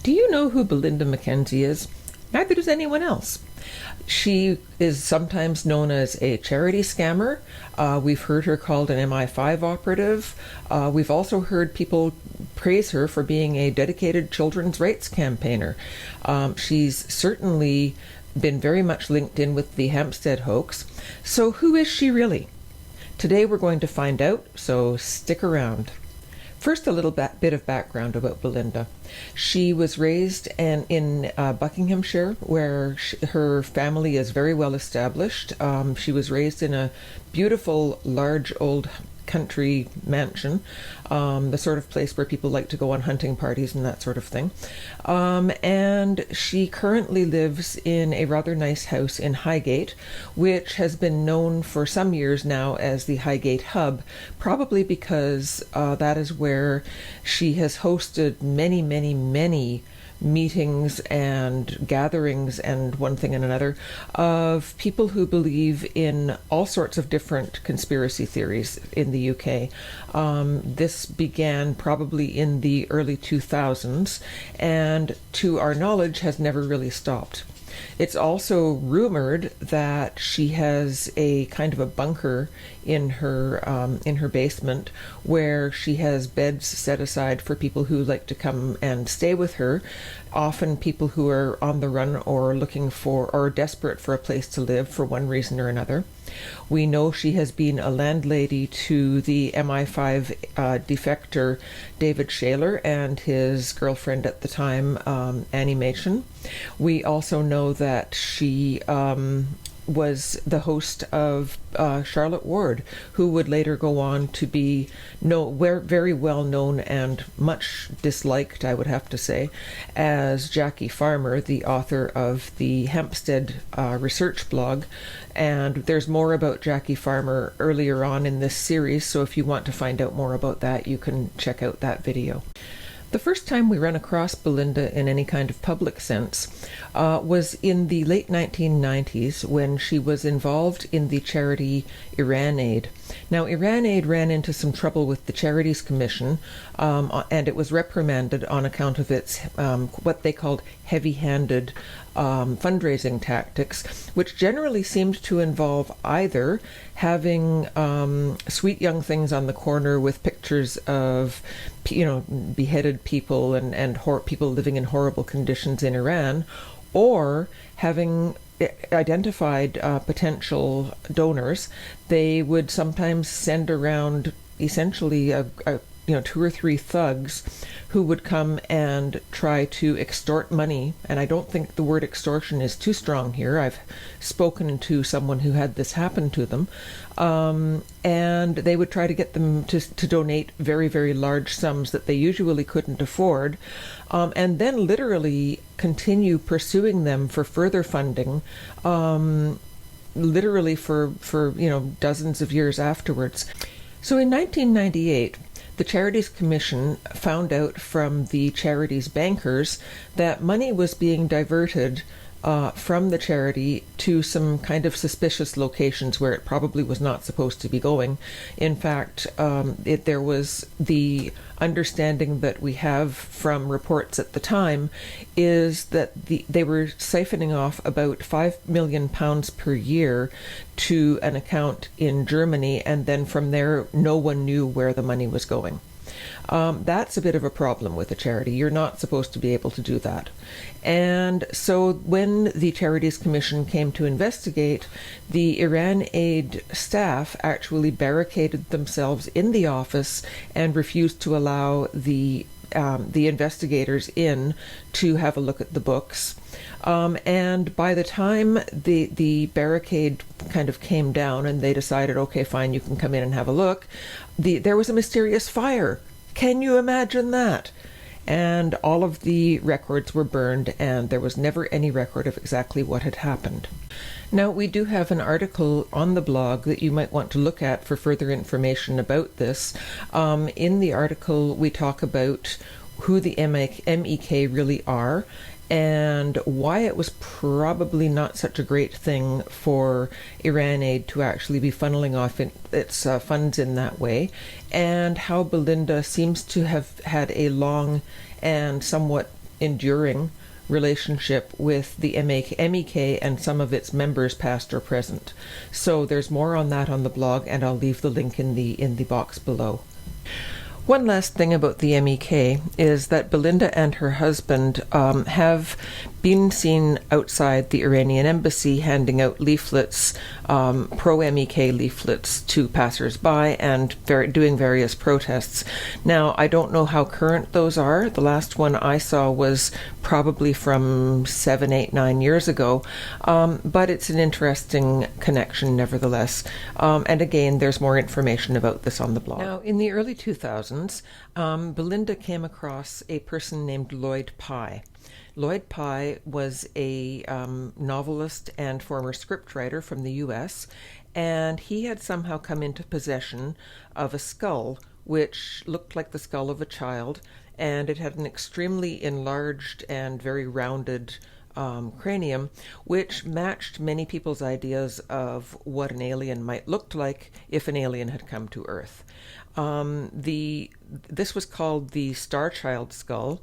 Do you know who Belinda McKenzie is? Neither does anyone else. She is sometimes known as a charity scammer. We've heard her called an MI5 operative. We've also heard people praise her for being a dedicated children's rights campaigner. She's certainly been very much linked in with the Hampstead hoax. So who is she really? Today we're going to find out, so stick around. First, a little bit of background about Belinda. She was raised in Buckinghamshire, where her family is very well established. She was raised in a beautiful, large, old country mansion, the sort of place where people like to go on hunting parties and that sort of thing. And she currently lives in a rather nice house in Highgate, which has been known for some years now as the Highgate Hub, probably because that is where she has hosted many, many, many meetings and gatherings and one thing and another of people who believe in all sorts of different conspiracy theories in the UK. This began probably in the early 2000s and to our knowledge has never really stopped. It's also rumored that she has a kind of a bunker in her basement where she has beds set aside for people who like to come and stay with her, often people who are on the run or looking for or desperate for a place to live for one reason or another. We know she has been a landlady to the MI5 defector David Shaler and his girlfriend at the time, Annie Machen. We also know that she was the host of Charlotte Ward, who would later go on to be very well known and much disliked, I would have to say, as Jackie Farmer, the author of the Hampstead research blog. And there's more about Jackie Farmer earlier on in this series, so if you want to find out more about that, you can check out that video. The first time we ran across Belinda in any kind of public sense was in the late 1990s when she was involved in the charity Iran Aid. Now, Iran Aid ran into some trouble with the Charities Commission and it was reprimanded on account of its what they called heavy-handed fundraising tactics, which generally seemed to involve either having sweet young things on the corner with pictures of beheaded people and people living in horrible conditions in Iran, or having identified potential donors. They would sometimes send around essentially two or three thugs who would come and try to extort money. And I don't think the word extortion is too strong here. I've spoken to someone who had this happen to them. And they would try to get them to donate very, very large sums that they usually couldn't afford. And then literally continue pursuing them for further funding, literally for dozens of years afterwards. So in 1998, the Charities Commission found out from the charity's bankers that money was being diverted from the charity to some kind of suspicious locations where it probably was not supposed to be going. In fact, there was the understanding that we have from reports at the time is that they were siphoning off about £5 million per year to an account in Germany, and then from there no one knew where the money was going. That's a bit of a problem with a charity. You're not supposed to be able to do that. And so when the Charities Commission came to investigate, the Iran Aid staff actually barricaded themselves in the office and refused to allow the investigators in to have a look at the books. And by the time the barricade kind of came down and they decided, okay, fine, you can come in and have a look, there was a mysterious fire. Can you imagine that? And all of the records were burned, and there was never any record of exactly what had happened. Now, we do have an article on the blog that you might want to look at for further information about this. In the article, we talk about who the MEK really are and why it was probably not such a great thing for Iran Aid to actually be funneling off its funds in that way, and how Belinda seems to have had a long and somewhat enduring relationship with the MEK and some of its members, past or present. So there's more on that on the blog, and I'll leave the link in the box below. One last thing about the MEK is that Belinda and her husband have been seen outside the Iranian embassy handing out leaflets, pro-MEK leaflets to passers-by, and doing various protests. Now, I don't know how current those are. The last one I saw was probably from 7, 8, 9 years ago, but it's an interesting connection nevertheless. And again, there's more information about this on the blog. Now, in the early 2000s, Belinda came across a person named Lloyd Pye. Lloyd Pye was a novelist and former scriptwriter from the US, and he had somehow come into possession of a skull which looked like the skull of a child, and it had an extremely enlarged and very rounded cranium, which matched many people's ideas of what an alien might look like if an alien had come to Earth. This was called the Star Child skull,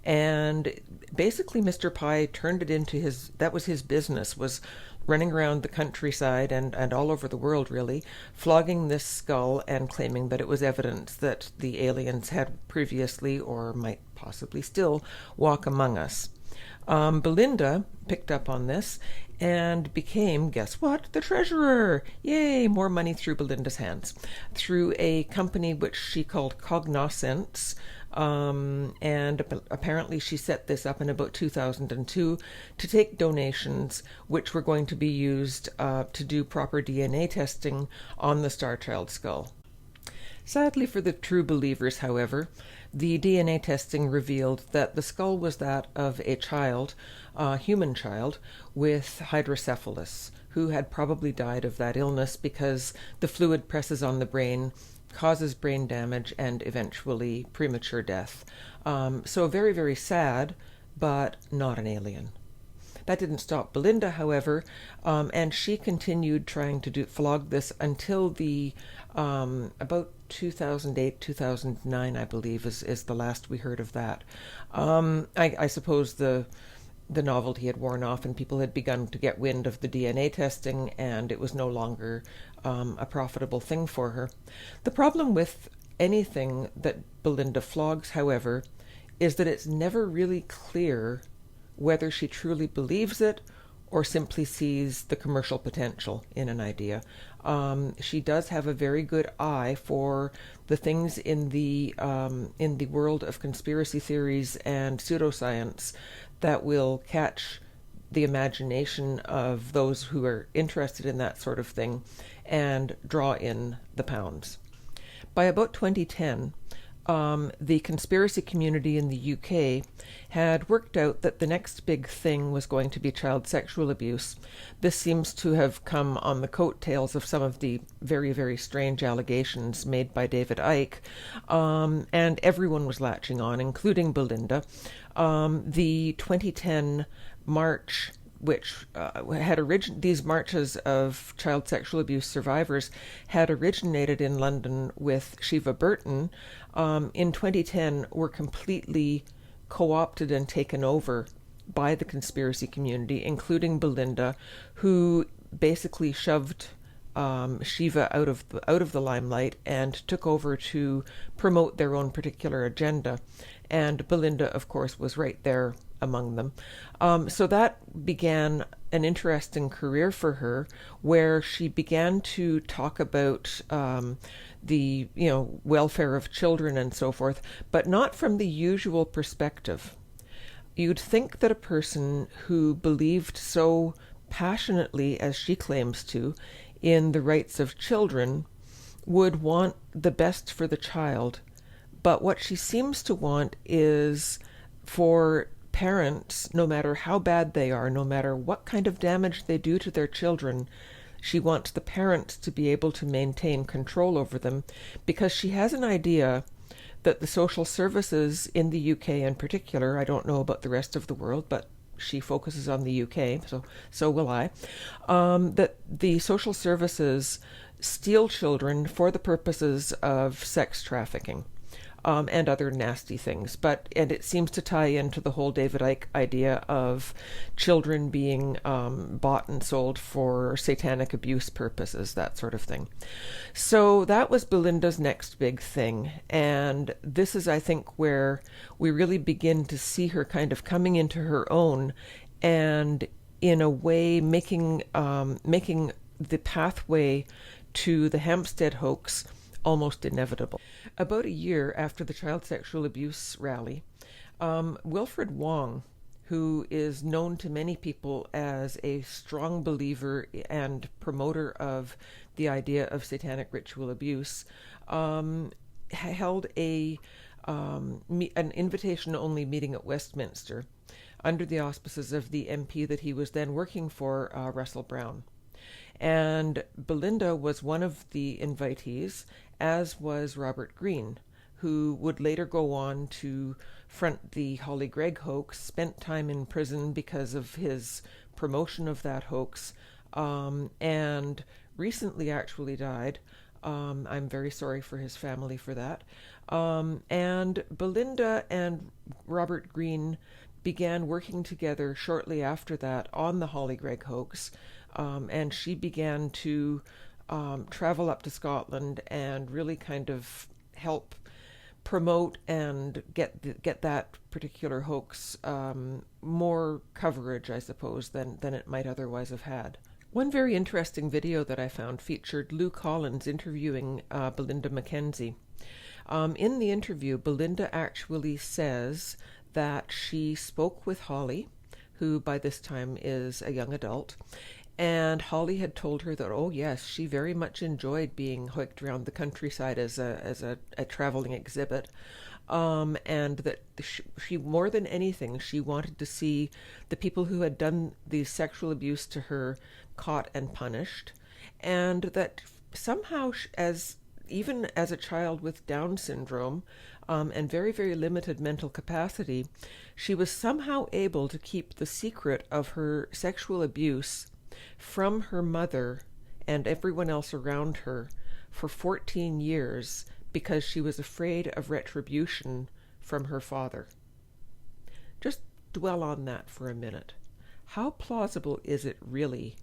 and basically Mr. Pye turned it into that was his business, was running around the countryside and all over the world really, flogging this skull and claiming that it was evidence that the aliens had previously, or might possibly still, walk among us. Belinda picked up on this and became, guess what, the treasurer. Yay, more money through Belinda's hands, through a company which she called Cognoscence. And apparently she set this up in about 2002 to take donations which were going to be used to do proper DNA testing on the Star Child skull. Sadly for the true believers, however, the DNA testing revealed that the skull was that of a child, a human child, with hydrocephalus, who had probably died of that illness because the fluid presses on the brain, causes brain damage, and eventually premature death. So very, very sad, but not an alien. That didn't stop Belinda, however, and she continued trying to flog this until the about 2008, 2009, I believe, is the last we heard of that. I suppose the novelty had worn off and people had begun to get wind of the DNA testing, and it was no longer a profitable thing for her. The problem with anything that Belinda flogs, however, is that it's never really clear whether she truly believes it or simply sees the commercial potential in an idea. She does have a very good eye for the things in the world of conspiracy theories and pseudoscience that will catch the imagination of those who are interested in that sort of thing and draw in the pounds. By about 2010, the conspiracy community in the UK had worked out that the next big thing was going to be child sexual abuse. This seems to have come on the coattails of some of the very, very strange allegations made by David Icke, and everyone was latching on, including Belinda. The 2010 march, which these marches of child sexual abuse survivors had originated in London with Shiva Burton, in 2010 were completely co-opted and taken over by the conspiracy community, including Belinda, who basically shoved Shiva out of the limelight and took over to promote their own particular agenda. And Belinda, of course, was right there among them. So that began an interesting career for her, where she began to talk about the welfare of children and so forth, but not from the usual perspective. You'd think that a person who believed so passionately, as she claims to, in the rights of children would want the best for the child. But what she seems to want is for parents, no matter how bad they are, no matter what kind of damage they do to their children, she wants the parents to be able to maintain control over them, because she has an idea that the social services in the UK in particular, I don't know about the rest of the world, but she focuses on the UK, so will I, that the social services steal children for the purposes of sex trafficking. and other nasty things. And it seems to tie into the whole David Icke idea of children being bought and sold for satanic abuse purposes, that sort of thing. So that was Belinda's next big thing. And this is, I think, where we really begin to see her kind of coming into her own and in a way making the pathway to the Hampstead hoax almost inevitable. About a year after the child sexual abuse rally, Wilfred Wong, who is known to many people as a strong believer and promoter of the idea of satanic ritual abuse, held an invitation-only meeting at Westminster under the auspices of the MP that he was then working for, Russell Brown. And Belinda was one of the invitees, as was Robert Greene, who would later go on to front the Holly Gregg hoax, spent time in prison because of his promotion of that hoax, and recently actually died. I'm very sorry for his family for that. And Belinda and Robert Greene began working together shortly after that on the Holly Gregg hoax, and she began to travel up to Scotland and really kind of help promote and get that particular hoax more coverage, I suppose, than it might otherwise have had. One very interesting video that I found featured Lou Collins interviewing Belinda McKenzie. In the interview, Belinda actually says that she spoke with Holly, who by this time is a young adult, and Holly had told her that, oh yes, she very much enjoyed being hiked around the countryside as a traveling exhibit, and that she more than anything, she wanted to see the people who had done the sexual abuse to her caught and punished, and that somehow, even as a child with Down syndrome and very, very limited mental capacity, she was somehow able to keep the secret of her sexual abuse from her mother and everyone else around her for 14 years because she was afraid of retribution from her father. Just dwell on that for a minute. How plausible is it really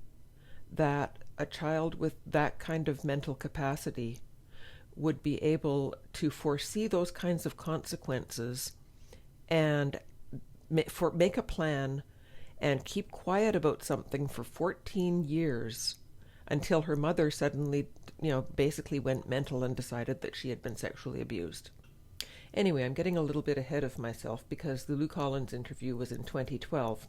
that a child with that kind of mental capacity would be able to foresee those kinds of consequences and make a plan and keep quiet about something for 14 years until her mother suddenly, basically went mental and decided that she had been sexually abused? Anyway, I'm getting a little bit ahead of myself because the Lou Collins interview was in 2012.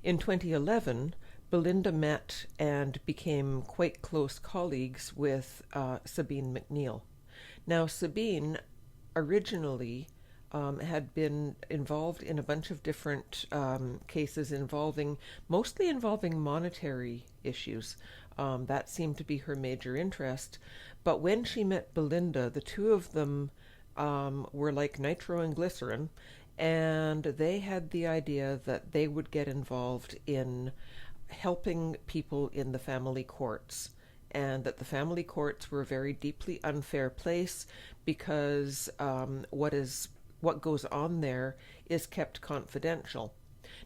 In 2011, Belinda met and became quite close colleagues with Sabine McNeill. Now, Sabine originally had been involved in a bunch of different cases mostly involving monetary issues. That seemed to be her major interest. But when she met Belinda, the two of them were like nitro and glycerin, and they had the idea that they would get involved in helping people in the family courts, and that the family courts were a very deeply unfair place because what goes on there is kept confidential.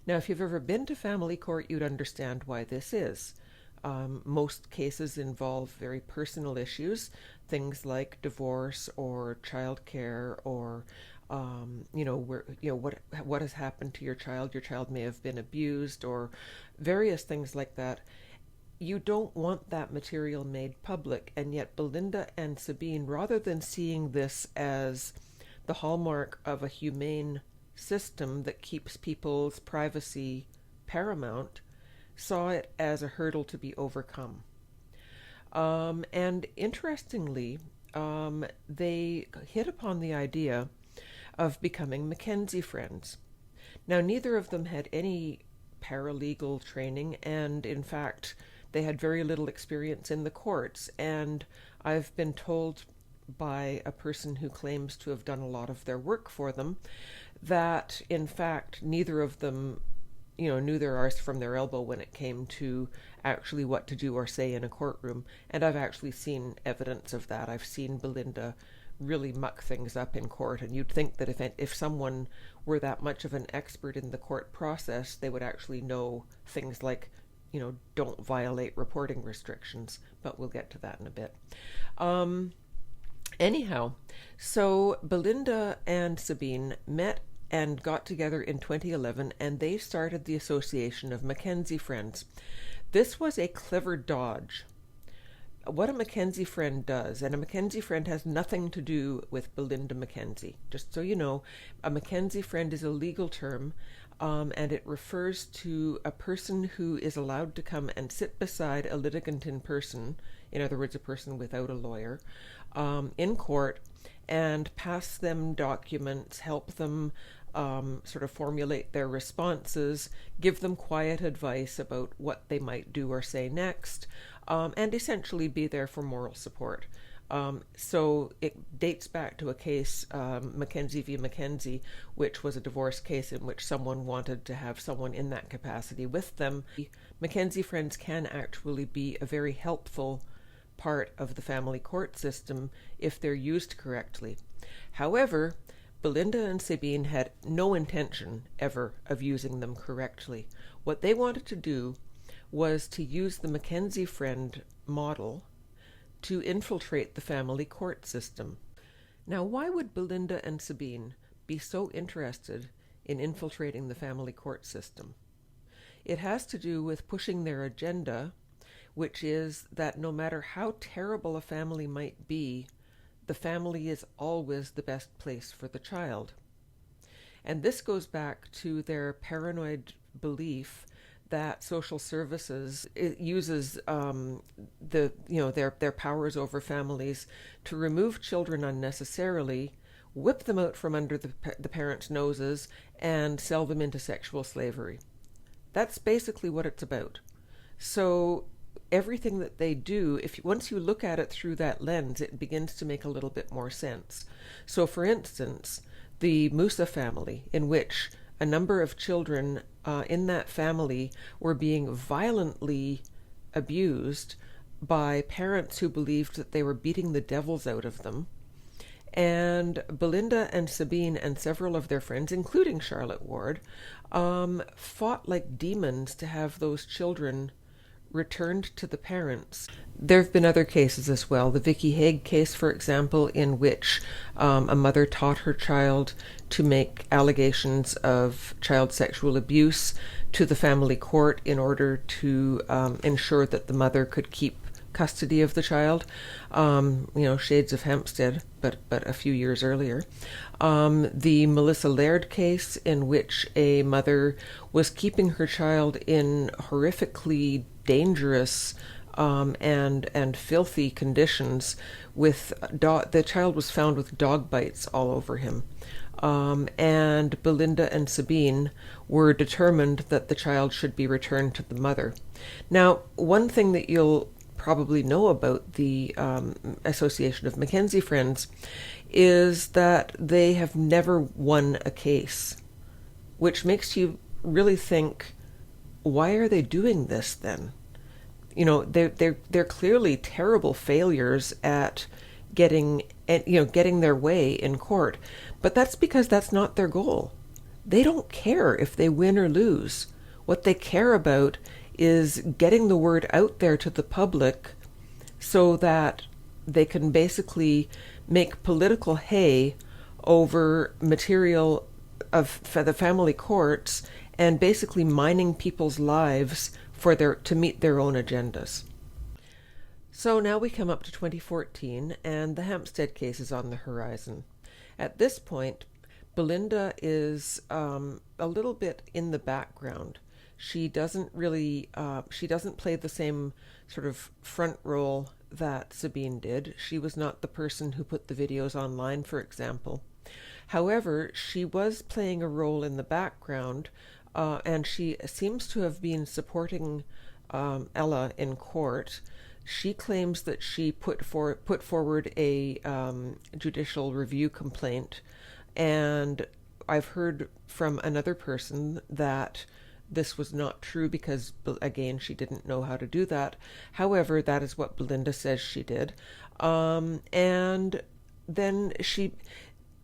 Now, if you've ever been to family court, you'd understand why this is. Most cases involve very personal issues, things like divorce or childcare or what has happened to your child. Your child may have been abused or various things like that. You don't want that material made public, and yet Belinda and Sabine, rather than seeing this as the hallmark of a humane system that keeps people's privacy paramount, saw it as a hurdle to be overcome. And interestingly, they hit upon the idea of becoming Mackenzie friends. Now, neither of them had any paralegal training, and in fact, they had very little experience in the courts. And I've been told by a person who claims to have done a lot of their work for them that, in fact, neither of them knew their arse from their elbow when it came to actually what to do or say in a courtroom. And I've actually seen evidence of that. I've seen Belinda really muck things up in court. And you'd think that if someone were that much of an expert in the court process, they would actually know things like, don't violate reporting restrictions. But we'll get to that in a bit. Anyhow, so Belinda and Sabine met and got together in 2011, and they started the Association of Mackenzie Friends. This was a clever dodge. What a Mackenzie friend does, and a Mackenzie friend has nothing to do with Belinda McKenzie. Just so you know, a Mackenzie friend is a legal term, and it refers to a person who is allowed to come and sit beside a litigant in person, in other words, a person without a lawyer, in court, and pass them documents, help them sort of formulate their responses, give them quiet advice about what they might do or say next, and essentially be there for moral support. So it dates back to a case, Mackenzie v. Mackenzie, which was a divorce case in which someone wanted to have someone in that capacity with them. Mackenzie Friends can actually be a very helpful part of the family court system if they're used correctly. However, Belinda and Sabine had no intention ever of using them correctly. What they wanted to do was to use the Mackenzie Friend model to infiltrate the family court system. Now, why would Belinda and Sabine be so interested in infiltrating the family court system? It has to do with pushing their agenda, which is that no matter how terrible a family might be, the family is always the best place for the child. And this goes back to their paranoid belief that social services uses their powers over families to remove children unnecessarily, whip them out from under the parents' noses, and sell them into sexual slavery. That's basically what it's about. So everything that they do, once you look at it through that lens, it begins to make a little bit more sense. So, for instance, the Musa family, in which a number of children in that family were being violently abused by parents who believed that they were beating the devils out of them. And Belinda and Sabine and several of their friends, including Charlotte Ward, fought like demons to have those children returned to the parents. There have been other cases as well. The Vicky Haig case, for example, in which a mother taught her child to make allegations of child sexual abuse to the family court in order to ensure that the mother could keep custody of the child. Shades of Hampstead, but a few years earlier. The Melissa Laird case, in which a mother was keeping her child in horrifically dangerous and filthy conditions. The child was found with dog bites all over him. And Belinda and Sabine were determined that the child should be returned to the mother. Now, one thing that you'll probably know about the Association of Mackenzie Friends is that they have never won a case, which makes you really think, why are they doing this then? They're clearly terrible failures at getting their way in court, but that's because that's not their goal. They don't care if they win or lose. What they care about is getting the word out there to the public so that they can basically make political hay over material of the family courts and basically mining people's lives to meet their own agendas. So now we come up to 2014, and the Hampstead case is on the horizon. At this point, Belinda is a little bit in the background. She doesn't play the same sort of front role that Sabine did. She was not the person who put the videos online, for example. However, she was playing a role in the background, and she seems to have been supporting Ella in court. She claims that she put forward a judicial review complaint, and I've heard from another person that this was not true because, again, she didn't know how to do that. However, that is what Belinda says she did. And then she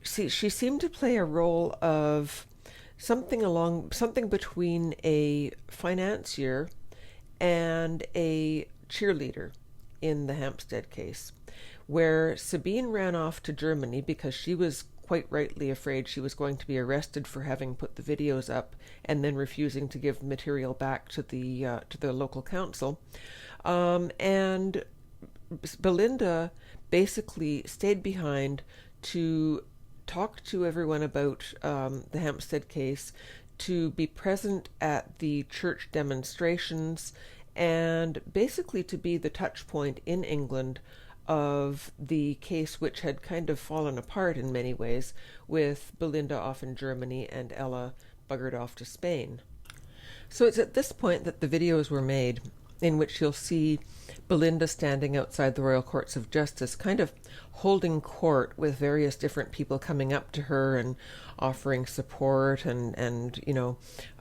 seemed to play a role of something between a financier and a cheerleader in the Hampstead case, where Sabine ran off to Germany because she was quite rightly afraid she was going to be arrested for having put the videos up and then refusing to give material back to the local council. And Belinda basically stayed behind to talk to everyone about the Hampstead case, to be present at the church demonstrations, and basically to be the touch point in England of the case, which had kind of fallen apart in many ways, with Belinda off in Germany and Ella buggered off to Spain. So it's at this point that the videos were made, in which you'll see Belinda standing outside the Royal Courts of Justice, kind of holding court with various different people coming up to her and offering support and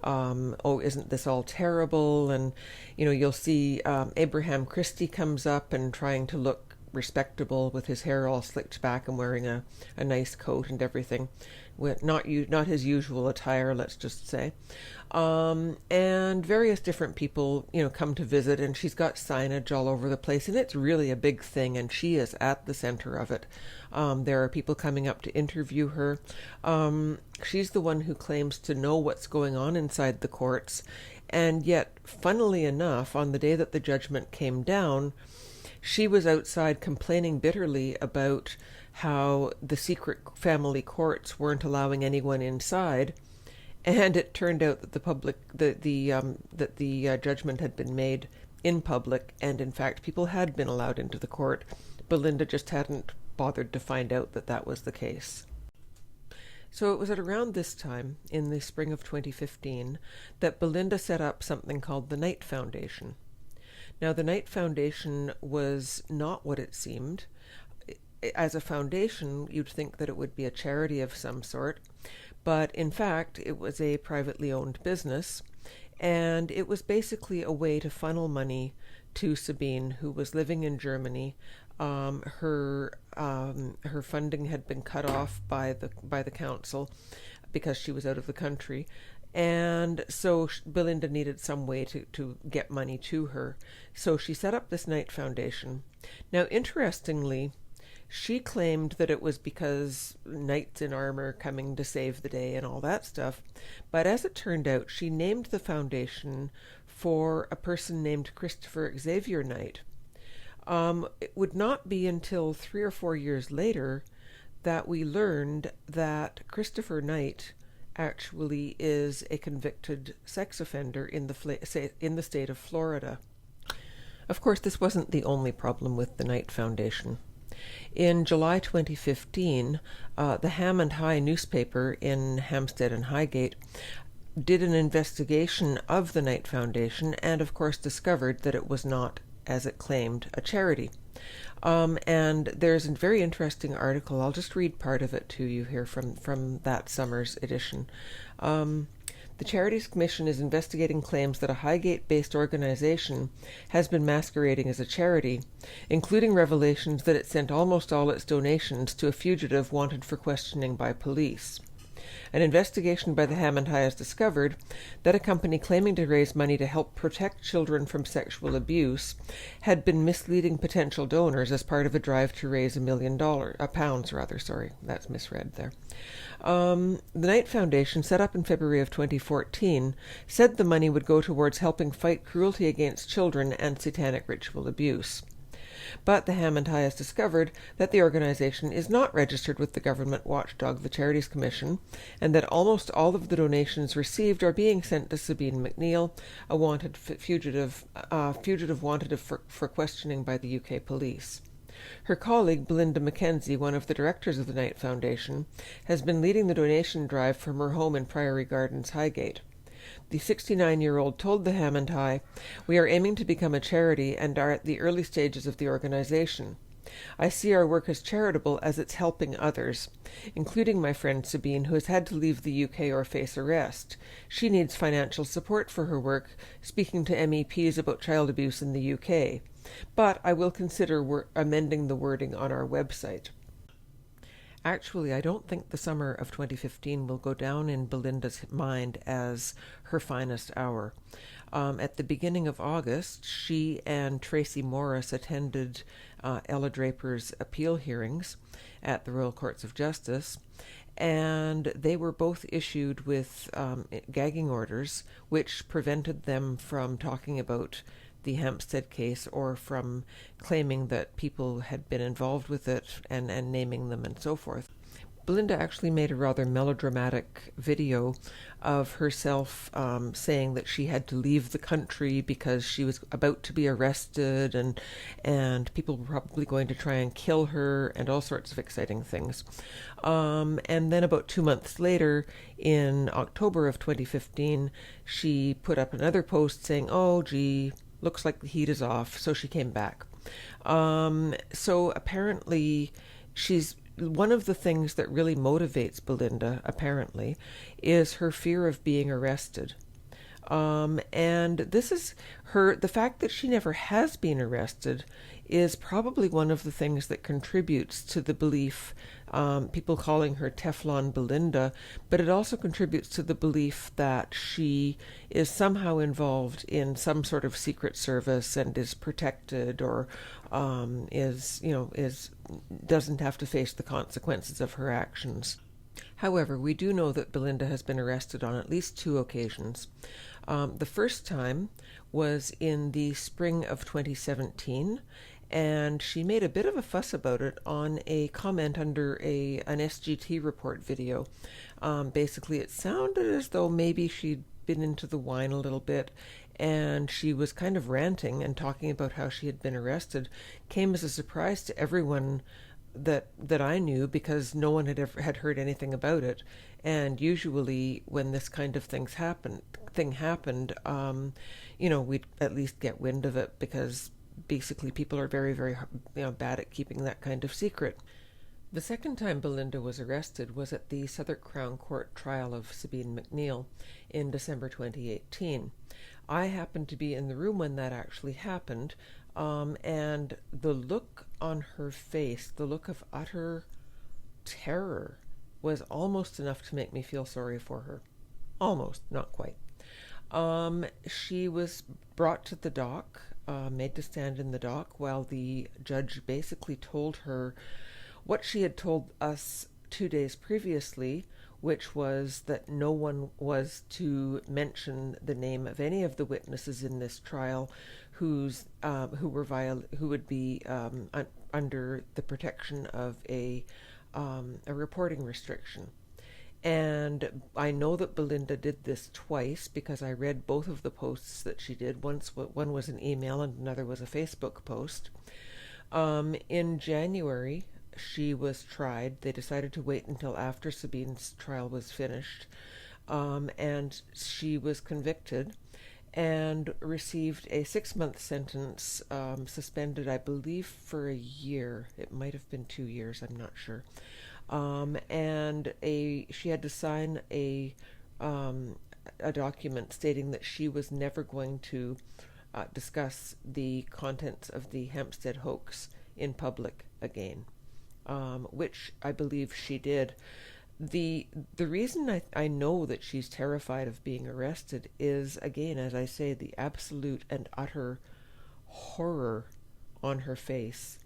oh, isn't this all terrible? And, you'll see Abraham Christie comes up and trying to look respectable with his hair all slicked back and wearing a nice coat and everything, with not his usual attire, let's just say. And various different people come to visit, and she's got signage all over the place, and it's really a big thing, and she is at the center of it. There are people coming up to interview her. She's the one who claims to know what's going on inside the courts, and yet, funnily enough, on the day that the judgment came down, she was outside complaining bitterly about how the secret family courts weren't allowing anyone inside, and it turned out that the judgment had been made in public, and in fact people had been allowed into the court. Belinda just hadn't bothered to find out that that was the case. So it was at around this time, in the spring of 2015, that Belinda set up something called the Knight Foundation. Now, the Knight Foundation was not what it seemed. As a foundation, you'd think that it would be a charity of some sort, but in fact, it was a privately owned business, and it was basically a way to funnel money to Sabine, who was living in Germany. Her funding had been cut off by the council because she was out of the country. And so Belinda needed some way to get money to her. So she set up this Knight Foundation. Now, interestingly, she claimed that it was because knights in armor coming to save the day and all that stuff. But as it turned out, she named the foundation for a person named Christopher Xavier Knight. It would not be until 3 or 4 years later that we learned that Christopher Knight actually is a convicted sex offender in the state of Florida. Of course, this wasn't the only problem with the Knight Foundation. In July 2015, the Ham and High newspaper in Hampstead and Highgate did an investigation of the Knight Foundation and, of course, discovered that it was not, as it claimed, a charity. And there's a very interesting article. I'll just read part of it to you here from that summer's edition. The Charities Commission is investigating claims that a Highgate-based organization has been masquerading as a charity, including revelations that it sent almost all its donations to a fugitive wanted for questioning by police. An investigation by the Ham and High has discovered that a company claiming to raise money to help protect children from sexual abuse had been misleading potential donors as part of a drive to raise £1 million, pounds rather, sorry, that's misread there. The Knight Foundation, set up in February of 2014, said the money would go towards helping fight cruelty against children and satanic ritual abuse. But the Ham and High has discovered that the organization is not registered with the government watchdog, the Charities Commission, and that almost all of the donations received are being sent to Sabine McNeill, a wanted fugitive wanted for questioning by the UK police. Her colleague, Belinda McKenzie, one of the directors of the Knight Foundation, has been leading the donation drive from her home in Priory Gardens, Highgate. The 69-year-old told the Ham and High, "We are aiming to become a charity and are at the early stages of the organization. I see our work as charitable as it's helping others, including my friend Sabine, who has had to leave the UK or face arrest. She needs financial support for her work, speaking to MEPs about child abuse in the UK. But I will consider amending the wording on our website." Actually, I don't think the summer of 2015 will go down in Belinda's mind as her finest hour. At the beginning of August, she and Tracy Morris attended Ella Draper's appeal hearings at the Royal Courts of Justice, and they were both issued with gagging orders, which prevented them from talking about the Hampstead case or from claiming that people had been involved with it and naming them and so forth. Belinda actually made a rather melodramatic video of herself saying that she had to leave the country because she was about to be arrested, and people were probably going to try and kill her, and all sorts of exciting things. And then about 2 months later, in October of 2015, she put up another post saying, "Oh, gee, looks like the heat is off," so she came back. So apparently she's one of the things that really motivates Belinda, apparently, is her fear of being arrested. And this is the fact that she never has been arrested is probably one of the things that contributes to the belief, people calling her Teflon Belinda, but it also contributes to the belief that she is somehow involved in some sort of secret service and is protected, or doesn't have to face the consequences of her actions. However, we do know that Belinda has been arrested on at least 2 occasions. The first time was in the spring of 2017, and she made a bit of a fuss about it on a comment under an SGT report video. Basically, it sounded as though maybe she'd been into the wine a little bit, and she was kind of ranting and talking about how she had been arrested. Came as a surprise to everyone that I knew, because no one had heard anything about it. And usually when this kind of thing happened, we'd at least get wind of it, because basically people are very, very bad at keeping that kind of secret. The second time Belinda was arrested was at the Southwark Crown Court trial of Sabine McNeill in December 2018. I happened to be in the room when that actually happened, and the look on her face, the look of utter terror, was almost enough to make me feel sorry for her. Almost, not quite. She was brought to the dock, made to stand in the dock, while the judge basically told her what she had told us 2 days previously, which was that no one was to mention the name of any of the witnesses in this trial who would be under the protection of a reporting restriction. And I know that Belinda did this twice, because I read both of the posts that she did. One was an email and another was a Facebook post. In January, she was tried. They decided to wait until after Sabine's trial was finished, and she was convicted and received a 6-month sentence, suspended, I believe, for a year. It might have been 2 years, I'm not sure. And she had to sign a document stating that she was never going to discuss the contents of the Hampstead hoax in public again, which I believe she did. The reason I know that she's terrified of being arrested is, again, as I say, the absolute and utter horror on her face.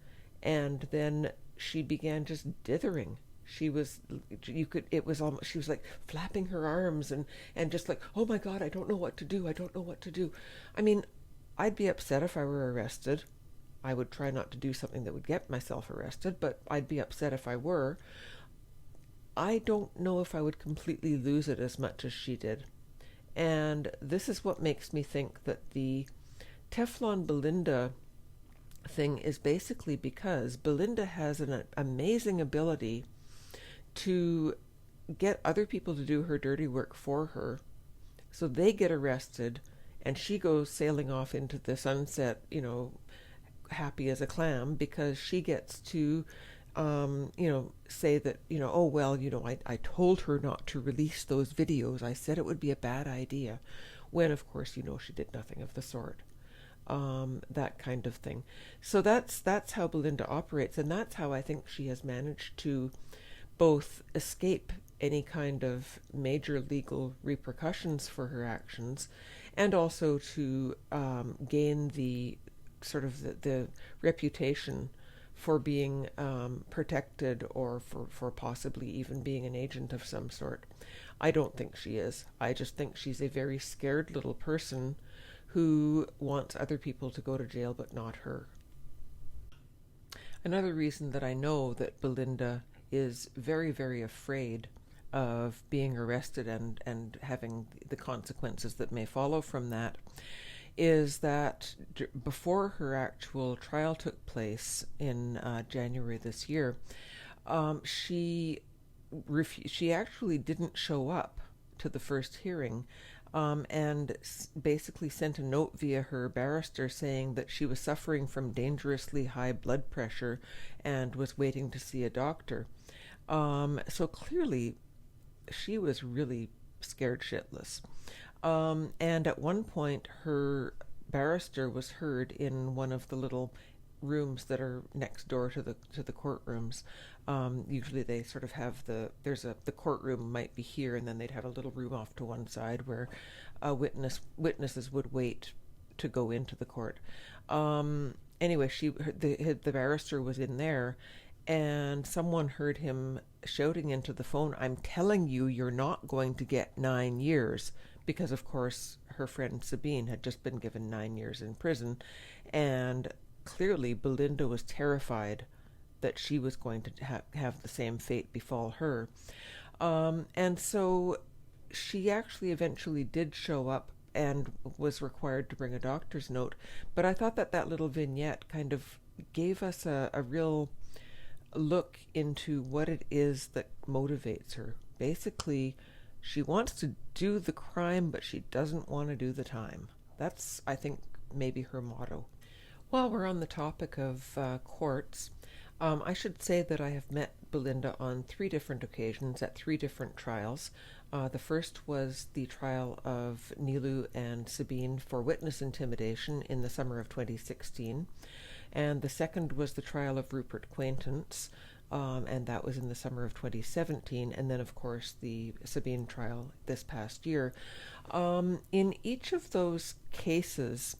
And then she began just dithering. She was like flapping her arms and just like, "Oh my God, I don't know what to do. I don't know what to do." I mean, I'd be upset if I were arrested. I would try not to do something that would get myself arrested, but I'd be upset if I were. I don't know if I would completely lose it as much as she did. And this is what makes me think that the Teflon Belinda thing is basically because Belinda has an amazing ability to get other people to do her dirty work for her. So they get arrested, and she goes sailing off into the sunset, happy as a clam, because she gets to say that, "Oh, well, I told her not to release those videos. I said it would be a bad idea," when, of course, she did nothing of the sort. That kind of thing. So that's how Belinda operates, and that's how I think she has managed to both escape any kind of major legal repercussions for her actions, and also to gain the sort of the reputation for being protected, or for possibly even being an agent of some sort. I don't think she is. I just think she's a very scared little person who wants other people to go to jail but not her. Another reason that I know that Belinda is very, very afraid of being arrested and having the consequences that may follow from that is that before her actual trial took place in January this year, she actually didn't show up to the first hearing, and basically sent a note via her barrister saying that she was suffering from dangerously high blood pressure and was waiting to see a doctor. So clearly she was really scared shitless. And at one point her barrister was heard in one of the little rooms that are next door to the courtrooms. Usually they sort of have the courtroom might be here, and then they'd have a little room off to one side where witnesses would wait to go into the court. Anyway, the barrister was in there, and someone heard him shouting into the phone, "I'm telling you, you're not going to get 9 years," because of course her friend Sabine had just been given 9 years in prison, and clearly Belinda was terrified that she was going to have the same fate befall her. And so she actually eventually did show up and was required to bring a doctor's note. But I thought that little vignette kind of gave us a real look into what it is that motivates her. Basically, she wants to do the crime, but she doesn't want to do the time. That's, I think, maybe her motto. While we're on the topic of courts, I should say that I have met Belinda on 3 different occasions at 3 different trials. The first was the trial of Nilu and Sabine for witness intimidation in the summer of 2016. And the second was the trial of Rupert Quaintance, and that was in the summer of 2017. And then, of course, the Sabine trial this past year. In each of those cases,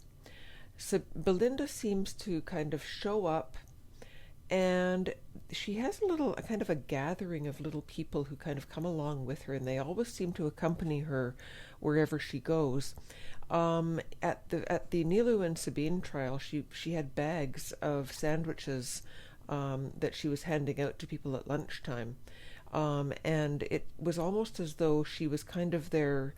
Belinda seems to kind of show up, and she has a kind of a gathering of little people who kind of come along with her, and they always seem to accompany her wherever she goes. At the Nilu and Sabine trial, she had bags of sandwiches that she was handing out to people at lunchtime, and it was almost as though she was kind of their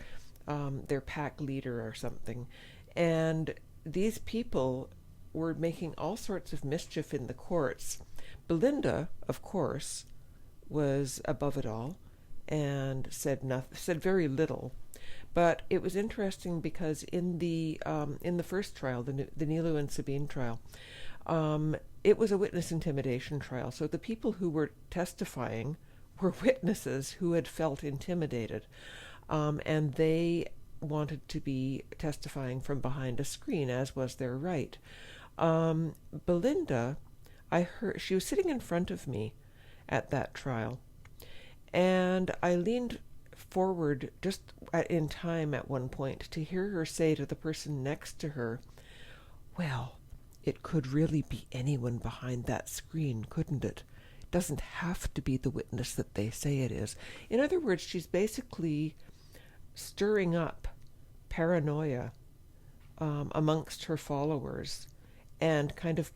pack leader or something. And these people were making all sorts of mischief in the courts. Belinda, of course, was above it all and said very little. But it was interesting because in the first trial, the Nilu and Sabine trial, it was a witness intimidation trial. So the people who were testifying were witnesses who had felt intimidated, and they wanted to be testifying from behind a screen, as was their right. Belinda, I heard she was sitting in front of me at that trial, and I leaned forward just in time at one point to hear her say to the person next to her, "Well, it could really be anyone behind that screen, couldn't it? It doesn't have to be the witness that they say it is." In other words, she's basically stirring up paranoia amongst her followers, and kind of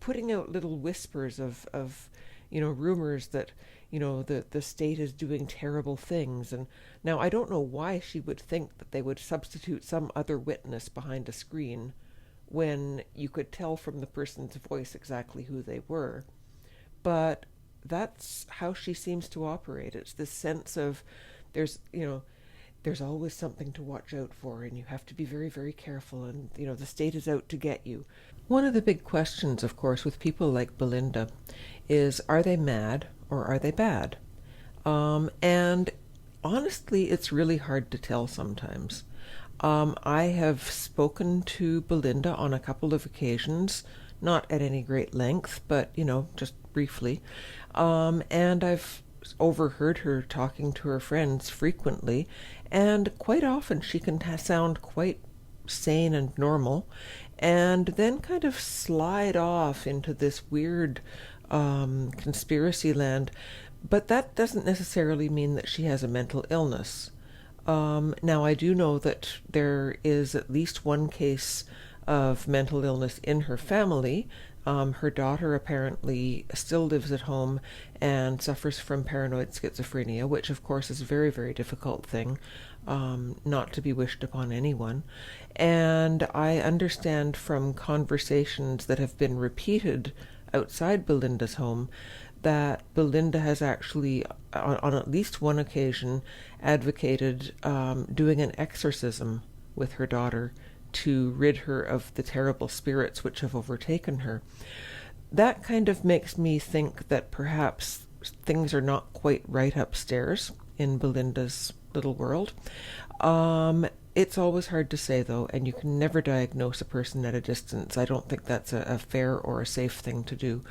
putting out little whispers of rumors that the state is doing terrible things. And now I don't know why she would think that they would substitute some other witness behind a screen when you could tell from the person's voice exactly who they were. But that's how she seems to operate. It's this sense of there's always something to watch out for, and you have to be very, very careful, and the state is out to get you. One of the big questions, of course, with people like Belinda is, are they mad or are they bad? And honestly, it's really hard to tell sometimes. I have spoken to Belinda on a couple of occasions, not at any great length, but just briefly, and I've overheard her talking to her friends frequently, and quite often she can sound quite sane and normal, and then kind of slide off into this weird conspiracy land. But that doesn't necessarily mean that she has a mental illness. Now, I do know that there is at least one case of mental illness in her family. Her daughter apparently still lives at home and suffers from paranoid schizophrenia, which of course is a very, very difficult thing, not to be wished upon anyone. And I understand from conversations that have been repeated outside Belinda's home that Belinda has actually, on at least one occasion, advocated doing an exorcism with her daughter to rid her of the terrible spirits which have overtaken her. That kind of makes me think that perhaps things are not quite right upstairs in Belinda's little world. It's always hard to say, though, and you can never diagnose a person at a distance. I don't think that's a fair or a safe thing to do.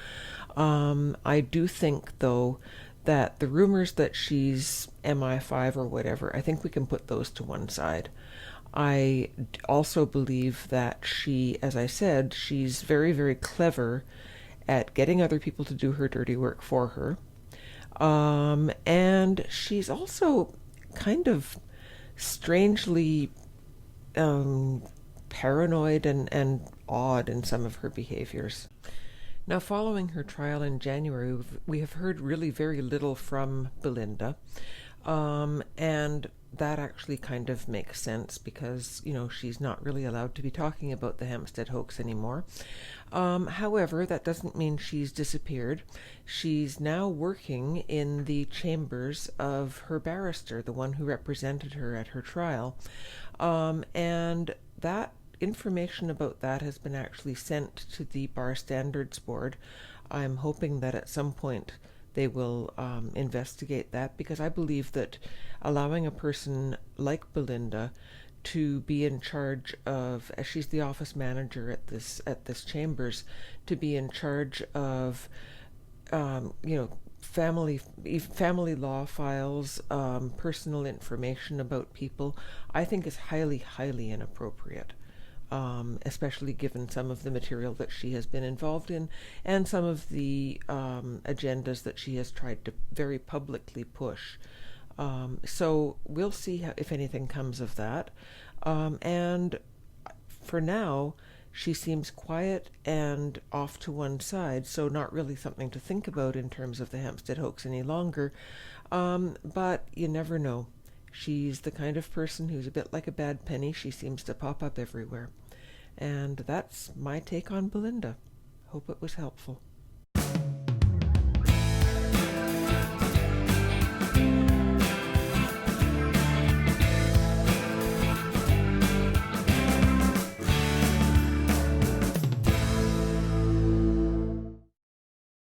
I do think, though, that the rumors that she's MI5 or whatever, I think we can put those to one side. I also believe that she, as I said, she's very, very clever at getting other people to do her dirty work for her. And she's also kind of strangely paranoid and odd in some of her behaviors. Now, following her trial in January, we have heard really very little from Belinda, and that actually kind of makes sense because, she's not really allowed to be talking about the Hampstead hoax anymore. However, that doesn't mean she's disappeared. She's now working in the chambers of her barrister, the one who represented her at her trial, and that information about that has been actually sent to the Bar Standards Board. I'm hoping that at some point they will investigate that, because I believe that allowing a person like Belinda to be in charge of, as she's the office manager at this chambers, to be in charge of family law files, personal information about people, I think is highly, highly inappropriate. Especially given some of the material that she has been involved in and some of the agendas that she has tried to very publicly push. So we'll see if anything comes of that. And for now, she seems quiet and off to one side, so not really something to think about in terms of the Hampstead hoax any longer. But you never know. She's the kind of person who's a bit like a bad penny. She seems to pop up everywhere. And that's my take on Belinda. Hope it was helpful.